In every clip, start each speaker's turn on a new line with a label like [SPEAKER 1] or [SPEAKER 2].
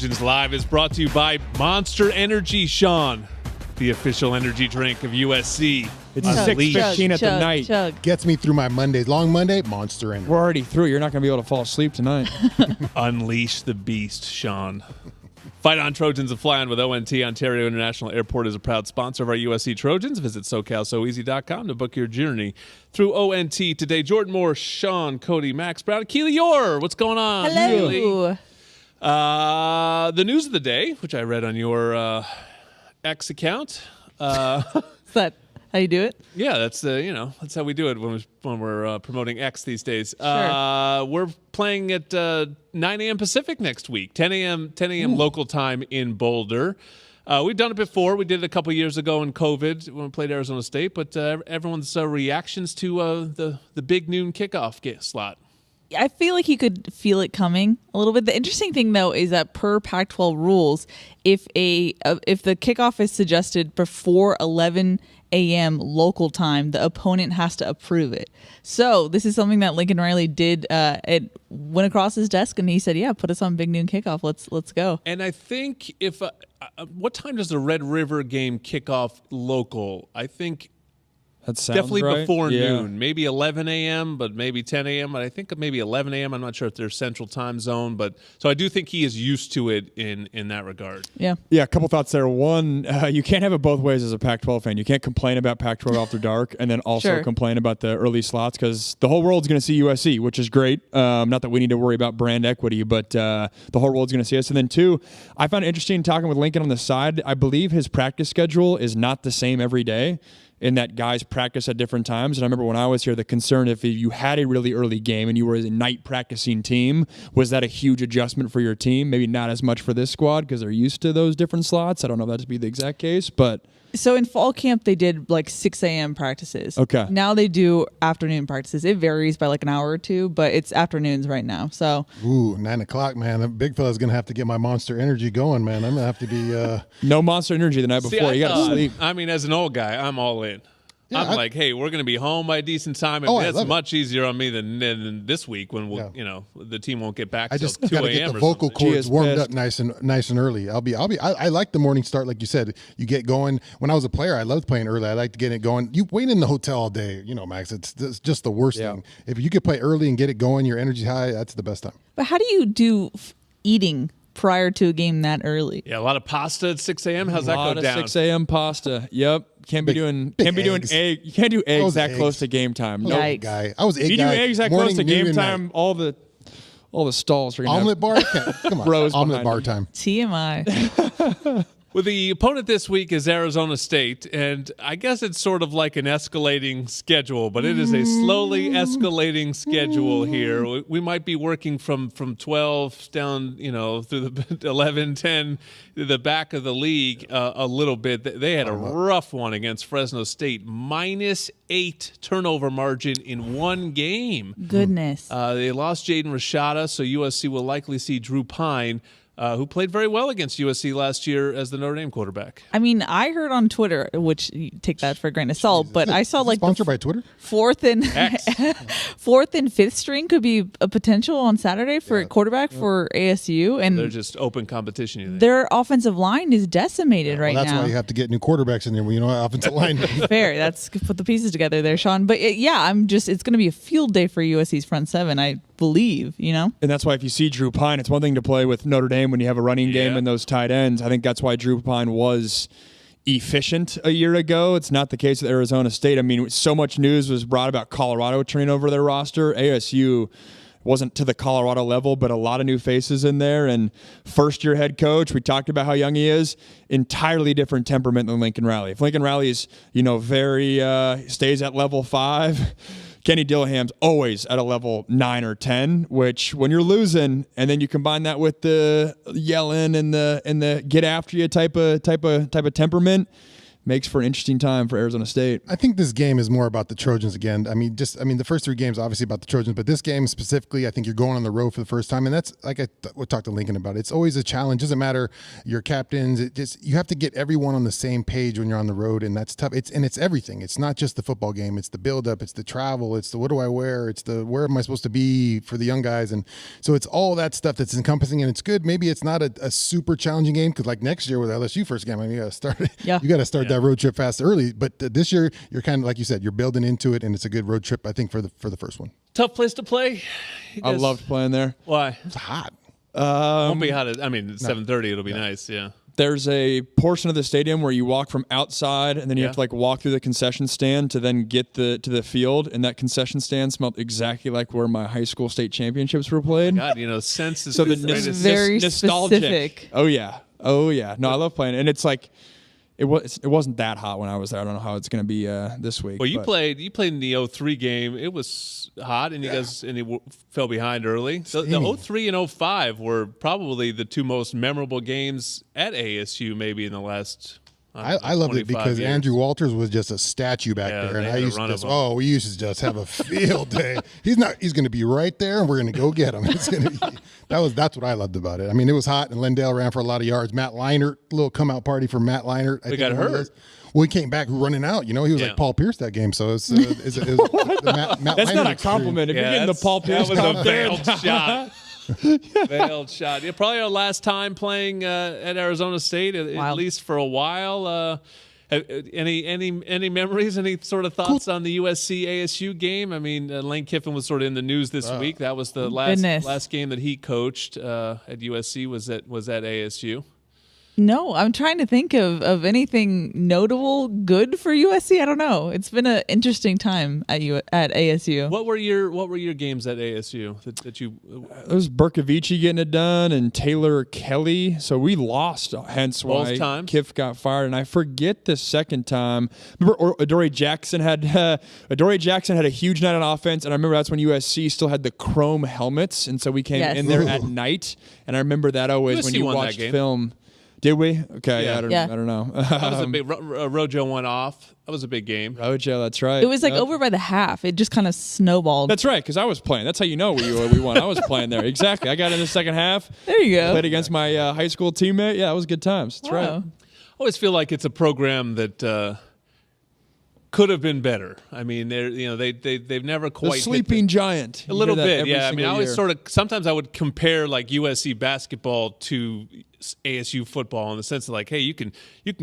[SPEAKER 1] Trojans Live is brought to you by Monster Energy, Sean, the official energy drink of USC.
[SPEAKER 2] It's 6:15 at the night.
[SPEAKER 3] Chug. Gets me through my Mondays. Long Monday, Monster Energy.
[SPEAKER 2] We're already through. You're not going to be able to fall asleep tonight.
[SPEAKER 1] Unleash the beast, Sean. Fight on, Trojans, and fly on with ONT. Ontario International Airport is a proud sponsor of our USC Trojans. Visit SoCalSoEasy.com to book your journey through ONT today. Jordan Moore, Sean, Cody, Max Brown, Keely Orr. What's going on?
[SPEAKER 4] Hello.
[SPEAKER 1] The news of the day, which I read on your X account.
[SPEAKER 4] Is that how you do it?
[SPEAKER 1] Yeah, that's that's how we do it when we're promoting X these days.
[SPEAKER 4] Sure.
[SPEAKER 1] We're playing at 9 a.m. Pacific next week, 10 a.m. local time in Boulder. We've done it before. We did it a couple years ago in COVID when we played Arizona State. But everyone's reactions to the big noon kickoff slot.
[SPEAKER 4] I feel like you could feel it coming a little bit. The interesting thing, though, is that per Pac-12 rules, if the kickoff is suggested before 11 a.m. local time, the opponent has to approve it. So this is something that Lincoln Riley did. It went across his desk, and he said, "Yeah, put us on big noon kickoff. Let's go."
[SPEAKER 1] And I think if what time does the Red River game kick off local? I think.
[SPEAKER 2] That sounds
[SPEAKER 1] definitely
[SPEAKER 2] right.
[SPEAKER 1] before
[SPEAKER 2] Yeah.
[SPEAKER 1] noon, maybe 11 a.m., but maybe 10 a.m. But I think maybe 11 a.m. I'm not sure if they're central time zone, but so I do think he is used to it in that regard.
[SPEAKER 4] Yeah.
[SPEAKER 2] Yeah, a couple thoughts there. One, you can't have it both ways as a Pac-12 fan. You can't complain about Pac-12 after dark and then also
[SPEAKER 4] Sure.
[SPEAKER 2] complain about the early slots because the whole world's going to see USC, which is great. Not that we need to worry about brand equity, but the whole world's going to see us. And then two, I found it interesting talking with Lincoln on the side. I believe his practice schedule is not the same every day, in that guys practice at different times. And I remember when I was here, the concern if you had a really early game and you were a night practicing team, was that a huge adjustment for your team? Maybe not as much for this squad because they're used to those different slots. I don't know if that to be the exact case, but...
[SPEAKER 4] So in fall camp, they did like 6 a.m. practices.
[SPEAKER 2] Okay.
[SPEAKER 4] Now they do afternoon practices. It varies by like an hour or two, but it's afternoons right now. So.
[SPEAKER 3] Ooh, 9 o'clock, man. That big fella's going to have to get my Monster Energy going, man. I'm going to have to be...
[SPEAKER 2] No Monster Energy the night before. You got to sleep.
[SPEAKER 1] I mean, as an old guy, I'm all in.
[SPEAKER 3] Yeah,
[SPEAKER 1] I'm like, hey, we're going to be home by a decent time. And
[SPEAKER 3] Oh, I
[SPEAKER 1] that's
[SPEAKER 3] love it.
[SPEAKER 1] much easier on me than this week when the team won't get back
[SPEAKER 3] I
[SPEAKER 1] till
[SPEAKER 3] just
[SPEAKER 1] 2
[SPEAKER 3] got to
[SPEAKER 1] a.m.
[SPEAKER 3] get the
[SPEAKER 1] or
[SPEAKER 3] vocal
[SPEAKER 1] something.
[SPEAKER 2] She
[SPEAKER 3] cords
[SPEAKER 2] is
[SPEAKER 3] warmed
[SPEAKER 2] pissed.
[SPEAKER 3] up nice and early. I like the morning start, like you said. You get going. When I was a player, I loved playing early. I liked getting it going. You wait in the hotel all day, Max. It's just the worst thing. If you could play early and get it going, your energy's high. That's the best time.
[SPEAKER 4] But how do you do eating prior to a game that early?
[SPEAKER 1] Yeah, a lot of pasta at 6 a.m. How's that go down?
[SPEAKER 2] 6 a.m. pasta. Yep. Can't be doing
[SPEAKER 3] eggs.
[SPEAKER 2] egg. You can't do eggs
[SPEAKER 3] Those
[SPEAKER 2] that
[SPEAKER 3] eggs.
[SPEAKER 2] close to game time.
[SPEAKER 4] No.
[SPEAKER 2] No.
[SPEAKER 4] Yikes.
[SPEAKER 3] Guy, I was egg
[SPEAKER 2] If you do
[SPEAKER 3] guy.
[SPEAKER 2] eggs that
[SPEAKER 3] morning,
[SPEAKER 2] close to
[SPEAKER 3] noon,
[SPEAKER 2] game
[SPEAKER 3] and
[SPEAKER 2] time,
[SPEAKER 3] night.
[SPEAKER 2] all the stalls are gonna have
[SPEAKER 3] Omelet bar? Come on,
[SPEAKER 2] Rose
[SPEAKER 3] omelet
[SPEAKER 2] behind
[SPEAKER 3] bar
[SPEAKER 2] you.
[SPEAKER 3] time.
[SPEAKER 4] TMI.
[SPEAKER 1] Well, the opponent this week is Arizona State, and I guess it's sort of like an escalating schedule, but it is a slowly escalating schedule here. We might be working from 12 down, through the 11, 10, to the back of the league a little bit. They had a rough one against Fresno State, -8 turnover margin in one game.
[SPEAKER 4] Goodness.
[SPEAKER 1] They lost Jaden Rashada, so USC will likely see Drew Pine, who played very well against USC last year as the Notre Dame quarterback.
[SPEAKER 4] I mean, I heard on Twitter, which you take that for a grain of salt, but I saw like
[SPEAKER 3] Sponsored by Twitter?
[SPEAKER 4] fourth and
[SPEAKER 1] X.
[SPEAKER 4] fourth and fifth string could be a potential on Saturday for quarterback for ASU, and
[SPEAKER 1] They're just open competition. You think?
[SPEAKER 4] their offensive line is decimated right
[SPEAKER 3] Well, that's
[SPEAKER 4] now.
[SPEAKER 3] why you have to get new quarterbacks in there. Offensive line.
[SPEAKER 4] Fair. That's put the pieces together there, Sean. But it's going to be a field day for USC's front seven, I believe.
[SPEAKER 2] And that's why if you see Drew Pine, it's one thing to play with Notre Dame when you have a running game and those tight ends. I think that's why Drew Pine was efficient a year ago. It's not the case with Arizona State. I mean, so much news was brought about Colorado turning over their roster. ASU wasn't to the Colorado level, but a lot of new faces in there. And first-year head coach, we talked about how young he is, entirely different temperament than Lincoln Riley. If Lincoln Riley is, very stays at level 5, Kenny Dillaham's always at a level 9 or 10, which when you're losing and then you combine that with the yelling and the get after you type of temperament, makes for an interesting time for Arizona State.
[SPEAKER 3] I think this game is more about the Trojans again. I mean, the first 3 games obviously about the Trojans, but this game specifically, I think you're going on the road for the first time, and that's like we talked to Lincoln about. It's always a challenge. Doesn't matter your captains. You have to get everyone on the same page when you're on the road, and that's tough. It's everything. It's not just the football game. It's the build-up. It's the travel. It's the what do I wear. It's the where am I supposed to be for the young guys, and so it's all that stuff that's encompassing, and it's good. Maybe it's not a super challenging game because like next year with LSU first game, I mean, you got to start.
[SPEAKER 4] Yeah.
[SPEAKER 3] You got to start that road trip fast early. But this year, you're kind of like you said, you're building into it, and it's a good road trip. I think for the first one.
[SPEAKER 1] Tough place to play.
[SPEAKER 2] I loved playing there.
[SPEAKER 1] Why?
[SPEAKER 3] It's hot.
[SPEAKER 1] Won't be hot. I mean, it's 7:30. It'll be nice. Yeah.
[SPEAKER 2] There's a portion of the stadium where you walk from outside, and then you have to like walk through the concession stand to then get to the field. And that concession stand smelled exactly like where my high school state championships were played.
[SPEAKER 1] God, sense is
[SPEAKER 2] So the
[SPEAKER 4] very
[SPEAKER 2] nostalgic.
[SPEAKER 4] specific.
[SPEAKER 2] Oh yeah. No, I love playing, and it's like it wasn't that hot when I was there. I don't know how it's going to be this week.
[SPEAKER 1] Well, you played in the 03 game. It was hot, and you guys fell behind early. The 03 and 05 were probably the 2 most memorable games at ASU, maybe in the last.
[SPEAKER 3] I loved it because
[SPEAKER 1] years.
[SPEAKER 3] Andrew Walters was just a statue back there, and we used to just have a field day. He's going to be right there, and we're going to go get him. It's going to be that's what I loved about it. I mean, it was hot, and Lindale ran for a lot of yards. Matt Leinart, little come out party for Matt Leinart.
[SPEAKER 1] We got hurt.
[SPEAKER 3] Well, he came back running out. He was like Paul Pierce that game. So it's Matt
[SPEAKER 2] that's
[SPEAKER 3] Leinart
[SPEAKER 2] not a compliment. If you're getting the Paul Pierce,
[SPEAKER 1] that was a veiled shot. Veiled shot. Yeah, probably our last time playing at Arizona State, at least for a while. Any memories? Any sort of thoughts on the USC ASU game? I mean, Lane Kiffin was sort of in the news this week. That was the last game that he coached at USC. Was at ASU.
[SPEAKER 4] No, I'm trying to think of anything notable good for USC. I don't know. It's been an interesting time at ASU.
[SPEAKER 1] What were your games at ASU that you?
[SPEAKER 2] It was Berkovici getting it done and Taylor Kelly. So we lost, hence why Kiff got fired. And I forget the second time. Remember, Adoree Jackson had a huge night on offense, and I remember that's when USC still had the chrome helmets, and so we came in there at night. And I remember that always when you watched film. Did we? Okay,
[SPEAKER 1] yeah.
[SPEAKER 2] I don't know.
[SPEAKER 1] That was a big Rojo went off. That was a big game.
[SPEAKER 2] Rojo, that's right.
[SPEAKER 4] It was like over by the half. It just kind of snowballed.
[SPEAKER 2] That's right, because I was playing. That's how you know we won. I was playing there. Exactly. I got in the second half.
[SPEAKER 4] There you go.
[SPEAKER 2] Played against my high school teammate. Yeah, it was good times. That's right.
[SPEAKER 1] I always feel like it's a program that could have been better. I mean, they've never quite
[SPEAKER 2] the sleeping giant.
[SPEAKER 1] A little bit, yeah. I mean, I always sometimes I would compare like USC basketball to ASU football in the sense of like, hey, you can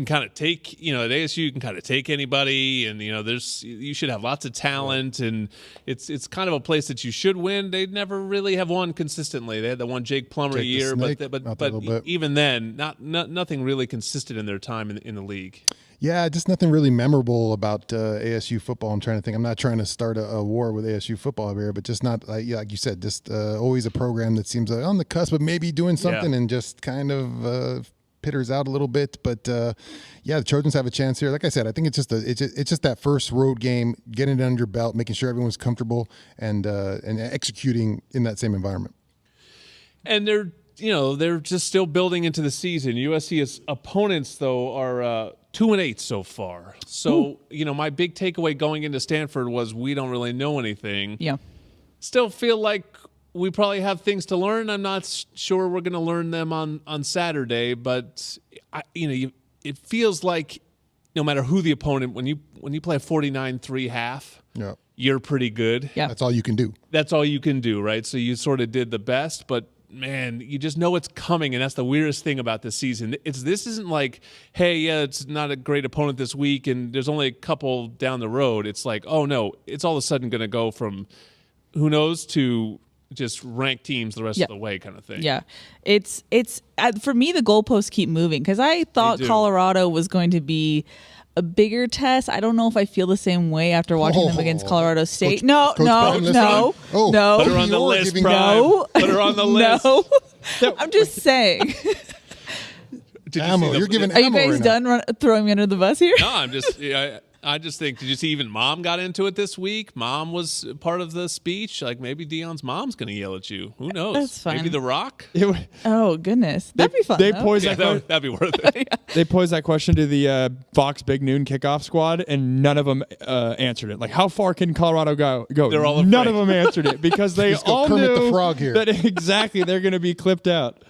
[SPEAKER 1] kind of take, at ASU you can kind of take anybody, and you should have lots of talent, and it's kind of a place that you should win. They never really have won consistently. They had the one Jake Plummer year, but even then, nothing really consistent in their time in the league.
[SPEAKER 3] Yeah, just nothing really memorable about ASU football. I'm trying to think. I'm not trying to start a war with ASU football here, but just not like you said, just always a program that seems like on the cusp of maybe doing something and just kind of pitters out a little bit. But the Trojans have a chance here. Like I said, I think it's just that first road game, getting it under your belt, making sure everyone's comfortable and executing in that same environment.
[SPEAKER 1] And they're just still building into the season. USC's opponents, though, are 2-8 so far. So, my big takeaway going into Stanford was we don't really know anything.
[SPEAKER 4] Yeah.
[SPEAKER 1] Still feel like we probably have things to learn. I'm not sure we're going to learn them on Saturday, but it feels like no matter who the opponent, when you play a 49-3 half, you're pretty good.
[SPEAKER 4] Yeah.
[SPEAKER 3] That's all you can do.
[SPEAKER 1] That's all you can do, right? So you sort of did the best, but man, you just know it's coming, and that's the weirdest thing about this season. This isn't like, hey, it's not a great opponent this week, and there's only a couple down the road. It's like, oh no, it's all of a sudden going to go from who knows to just ranked teams the rest of the way, kind of thing.
[SPEAKER 4] Yeah, it's for me the goalposts keep moving because I thought Colorado was going to be a bigger test. I don't know if I feel the same way after watching them against Colorado State. No.
[SPEAKER 1] Put her on the list, Prime.
[SPEAKER 4] No.
[SPEAKER 1] Put her on the list.
[SPEAKER 4] No. I'm just saying.
[SPEAKER 3] You're giving
[SPEAKER 4] Are you guys done throwing me under the bus here?
[SPEAKER 1] No, I'm just. I just think, did you see even Mom got into it this week? Mom was part of the speech. Like maybe Deion's mom's going to yell at you. Who knows?
[SPEAKER 4] That's fine.
[SPEAKER 1] Maybe The Rock?
[SPEAKER 4] Oh, goodness. That'd be fun.
[SPEAKER 2] They
[SPEAKER 4] though.
[SPEAKER 2] posed
[SPEAKER 1] Yeah, that'd be worth it.
[SPEAKER 2] They posed that question to the Fox Big Noon kickoff squad, and none of them answered it. Like, how far can Colorado go?
[SPEAKER 1] They're all
[SPEAKER 2] None
[SPEAKER 1] afraid.
[SPEAKER 2] of them answered it because they
[SPEAKER 3] Just go
[SPEAKER 2] all
[SPEAKER 3] Kermit the
[SPEAKER 2] knew
[SPEAKER 3] Frog here.
[SPEAKER 2] that exactly they're going to be clipped out.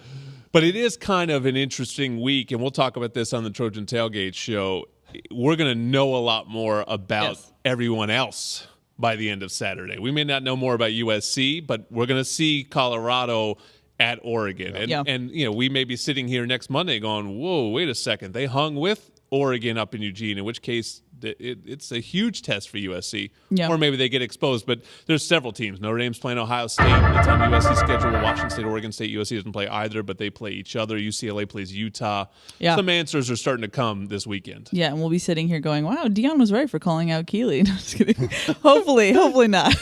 [SPEAKER 1] But it is kind of an interesting week, and we'll talk about this on the Trojan Tailgate show. We're going to know a lot more about everyone else by the end of Saturday. We may not know more about USC, but we're going to see Colorado at Oregon. And you know, we may be sitting here next Monday going, whoa, wait a second. They hung with Oregon up in Eugene, in which case it's a huge test for USC. Or maybe they get exposed. But there's several teams. Notre Dame's playing Ohio State. It's on USC's schedule. Washington State, Oregon State. USC doesn't play either, but they play each other. UCLA plays Utah.
[SPEAKER 4] Yeah.
[SPEAKER 1] Some answers are starting to come this weekend.
[SPEAKER 4] Yeah, and we'll be sitting here going, wow, Deion was right for calling out Keeley. No, just kidding. hopefully not.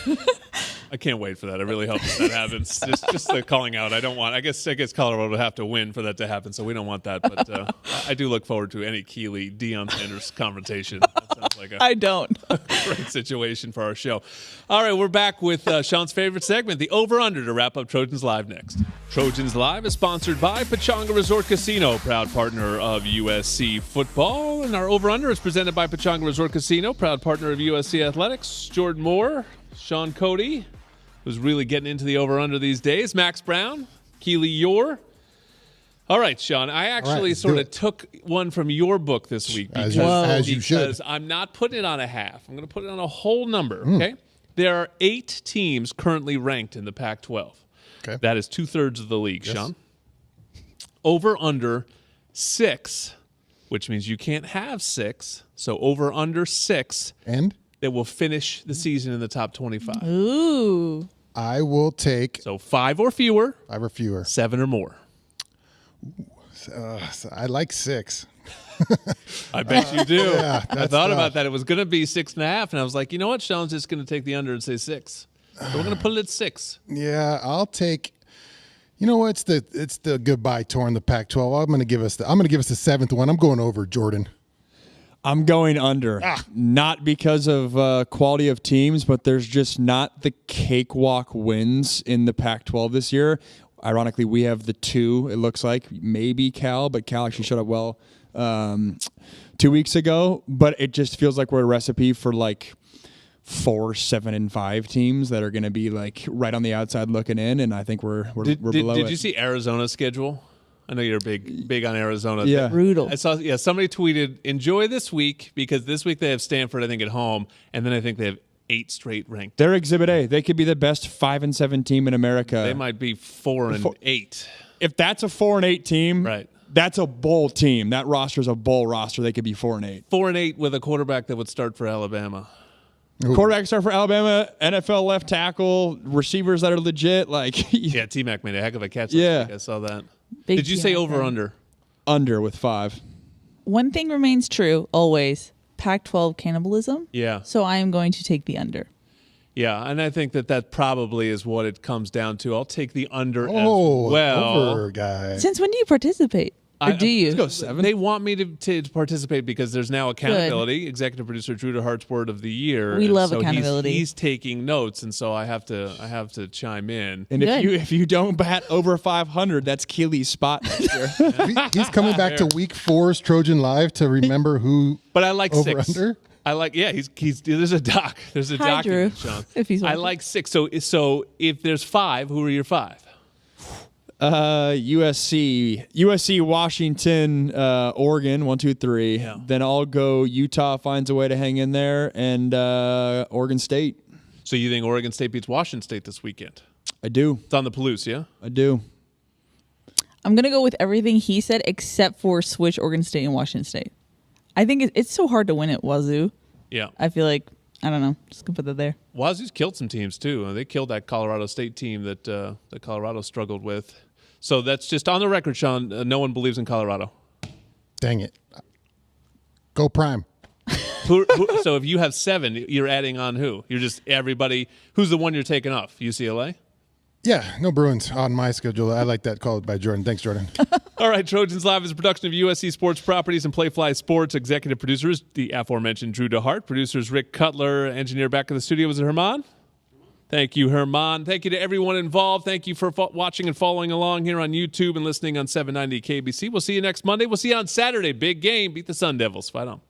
[SPEAKER 1] I can't wait for that. I really hope that happens. Just the calling out. I guess Colorado would have to win for that to happen, so we don't want that. But I do look forward to any Keeley Deion Sanders confrontation. That sounds like
[SPEAKER 4] I don't.
[SPEAKER 1] great situation for our show. All right, we're back with Sean's favorite segment, the over-under, to wrap up Trojans Live next. Trojans Live is sponsored by Pechanga Resort Casino, proud partner of USC football. And our over-under is presented by Pechanga Resort Casino, proud partner of USC Athletics. Jordan Moore, Sean Cody, who's really getting into the over-under these days. Max Brown, Keely Yore. All right, Sean, I actually sort of took one from your book this week
[SPEAKER 3] As you should.
[SPEAKER 1] because I'm not putting it on a half. I'm going to put it on a whole number, okay? There are 8 teams currently ranked in the Pac-12.
[SPEAKER 3] Okay.
[SPEAKER 1] That is 2/3 of the league, Sean. Over-under 6, which means you can't have 6. So over-under 6
[SPEAKER 3] And
[SPEAKER 1] that will finish the season in the top 25.
[SPEAKER 4] Ooh.
[SPEAKER 3] I will take
[SPEAKER 1] So 5 or fewer,
[SPEAKER 3] 5 or fewer.
[SPEAKER 1] 7 or more.
[SPEAKER 3] So I like 6.
[SPEAKER 1] I bet you do.
[SPEAKER 3] Yeah,
[SPEAKER 1] I
[SPEAKER 3] that's
[SPEAKER 1] thought
[SPEAKER 3] tough.
[SPEAKER 1] about that. It was going to be 6.5, and I was like, you know what? Sean's just going to take the under and say 6. So we're going to put it at 6.
[SPEAKER 3] Yeah, I'll take. You know what? It's the goodbye tour in the Pac-12. I'm going to give us the 7th one. I'm going over, Jordan.
[SPEAKER 2] I'm going under. Not because of quality of teams, but there's just not the cakewalk wins in the Pac-12 this year. Ironically, we have the 2, it looks like, maybe Cal, but Cal actually showed up well 2 weeks ago. But it just feels like we're a recipe for like 4, 7, and 5 teams that are going to be like right on the outside looking in, and I think we're below it.
[SPEAKER 1] Did you see Arizona's schedule? I know you're big on Arizona.
[SPEAKER 2] Yeah.
[SPEAKER 4] Brutal.
[SPEAKER 1] I saw. Yeah, somebody tweeted, "Enjoy this week because this week they have Stanford, I think, at home, and then I think they have 8 straight ranked.
[SPEAKER 2] They're Exhibit A. They could be the best 5-7 team in America.
[SPEAKER 1] They might be 4 and 8.
[SPEAKER 2] If that's a 4-8 team,
[SPEAKER 1] Right.
[SPEAKER 2] That's a bowl team. That roster's a bowl roster. They could be 4-8.
[SPEAKER 1] 4 and 8 with a quarterback that would start for Alabama.
[SPEAKER 2] Quarterbacks are for Alabama, NFL left tackle, receivers that are legit. Like
[SPEAKER 1] Yeah, T-Mac made a heck of a catch.
[SPEAKER 2] Yeah.
[SPEAKER 1] Last week. I saw that.
[SPEAKER 4] Big
[SPEAKER 1] Did you say
[SPEAKER 4] T-Mac
[SPEAKER 1] over
[SPEAKER 4] fan.
[SPEAKER 1] under?
[SPEAKER 2] under with 5.
[SPEAKER 4] One thing remains true always: Pac-12 cannibalism.
[SPEAKER 1] Yeah.
[SPEAKER 4] So I am going to take the under.
[SPEAKER 1] Yeah, and I think that probably is what it comes down to. I'll take the under as
[SPEAKER 3] Oh,
[SPEAKER 1] well.
[SPEAKER 3] over, guy.
[SPEAKER 4] Since when do you participate? Or do you?
[SPEAKER 2] Let's go 7.
[SPEAKER 1] They want me to participate because there's now accountability. Executive producer Drew DeHart's word of the year.
[SPEAKER 4] We
[SPEAKER 1] and
[SPEAKER 4] love
[SPEAKER 1] so
[SPEAKER 4] accountability.
[SPEAKER 1] He's taking notes, and so I have to chime in.
[SPEAKER 2] And
[SPEAKER 4] Good.
[SPEAKER 2] if you don't bat over 500, that's Keely's spot next year.
[SPEAKER 3] He's coming back to week 4's Trojan Live to remember who.
[SPEAKER 1] But I like
[SPEAKER 3] Over
[SPEAKER 1] 6.
[SPEAKER 3] under?
[SPEAKER 1] I like he's there's a doc. There's a
[SPEAKER 4] Hi,
[SPEAKER 1] document,
[SPEAKER 4] Drew,
[SPEAKER 1] Sean.
[SPEAKER 4] if he's
[SPEAKER 1] I
[SPEAKER 4] watching.
[SPEAKER 1] like 6. So if there's 5, who are your 5?
[SPEAKER 2] USC, Washington, Oregon, 1, 2, 3.
[SPEAKER 1] Yeah.
[SPEAKER 2] Then I'll go Utah finds a way to hang in there, and Oregon State.
[SPEAKER 1] So you think Oregon State beats Washington State this weekend?
[SPEAKER 2] I do.
[SPEAKER 1] It's on the Palouse, yeah?
[SPEAKER 2] I do.
[SPEAKER 4] I'm going to go with everything he said except for switch Oregon State and Washington State. I think it's so hard to win at Wazoo.
[SPEAKER 1] Yeah.
[SPEAKER 4] I feel like, I don't know. Just going to put that there.
[SPEAKER 1] Wazoo's killed some teams too. They killed that Colorado State team that Colorado struggled with. So that's just on the record, Sean. No one believes in Colorado.
[SPEAKER 3] Dang it. Go Prime.
[SPEAKER 1] So if you have 7, you're adding on who? You're just everybody. Who's the one you're taking off? UCLA?
[SPEAKER 3] Yeah, no Bruins on my schedule. I like that call by Jordan. Thanks, Jordan.
[SPEAKER 1] All right, Trojans Live is a production of USC Sports Properties and Playfly Sports. Executive producers, the aforementioned Drew DeHart. Producers, Rick Cutler. Engineer back in the studio, was it Herman? Thank you, Herman. Thank you to everyone involved. Thank you for watching and following along here on YouTube and listening on 790 KBC. We'll see you next Monday. We'll see you on Saturday. Big game. Beat the Sun Devils. Fight on.